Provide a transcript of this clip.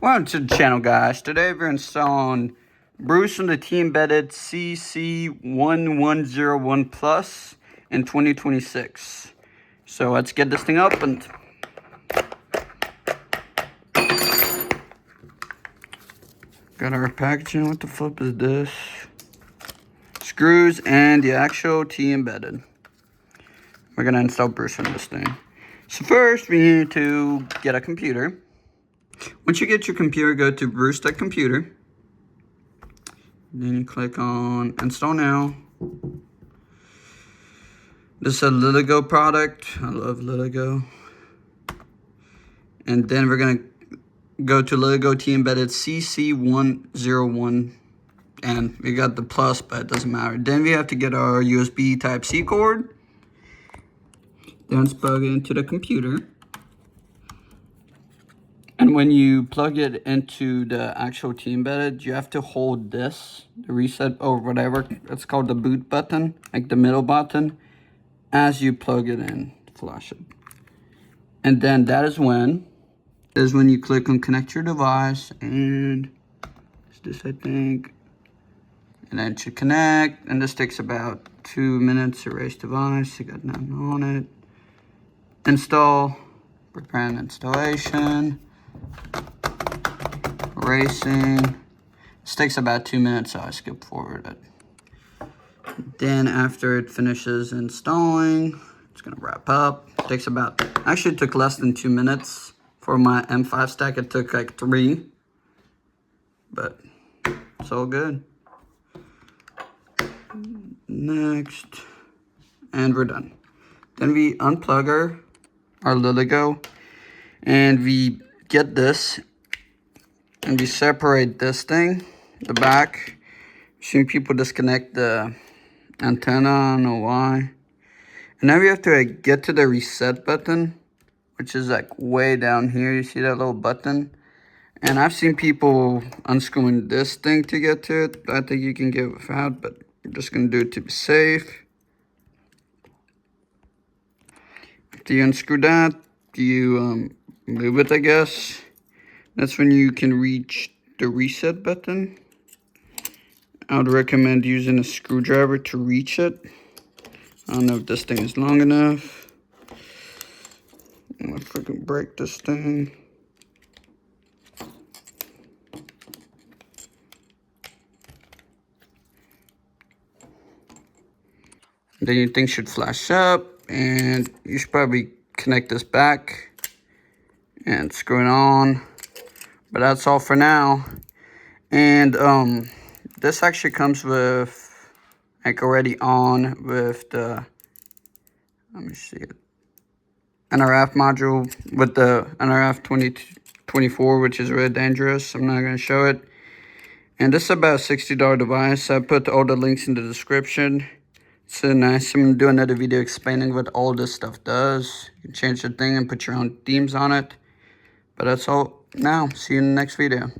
Welcome to the channel, guys. Today we're installing Bruce on the T-Embeded CC1101 Plus in 2026. So let's get this thing opened. Got our packaging. What the flip is this? Screws and the actual T-Embeded. We're gonna install Bruce on this thing. So first we need to get a computer. Once you get your computer, go to bruce.computer. Then you click on Install Now. This is a LILYGO product. I love LILYGO. And then we're going to go to LILYGO T-Embeded CC1101. And we got the plus, but it doesn't matter. Then we have to get our USB Type-C cord. Then plug it into the computer. And when you plug it into the actual T-Embeded, you have to hold this, the reset or whatever, it's called the boot button, like the middle button, as you plug it in, flash it. And then that is when you click on connect your device, and it's this, I think. And then it should connect, and this takes about 2 minutes. Erase device, you got nothing on it. Install, prepare an installation. Erasing. This takes about 2 minutes, so I skip forward it. Then after it finishes installing, it's gonna wrap up. It takes about, actually it took less than 2 minutes. For my M5 stack, it took like 3. But it's all good. Next. And we're done. Then we unplug our LILYGO, and we get this, and we separate this thing, the back. I've seen people disconnect the antenna, I don't know why. And now we have to get to the reset button, which is like way down here. You see that little button? And I've seen people unscrewing this thing to get to it. I think you can get it without, but I'm just gonna do it to be safe. After you unscrew that, you move it, I guess. That's when you can reach the reset button. I would recommend using a screwdriver to reach it. I don't know if this thing is long enough. I'm gonna freaking break this thing. Then your thing should flash up, and you should probably connect this back and screw it on. But that's all for now. And this actually comes with like already on with the, let me see it, NRF module with the NRF 2024, which is really dangerous. I'm not going to show it. And this is about a $60 device. I put all the links in the description. It's nice. I'm going to do another video explaining what all this stuff does. You can change the thing and put your own themes on it. But that's all now. See you in the next video.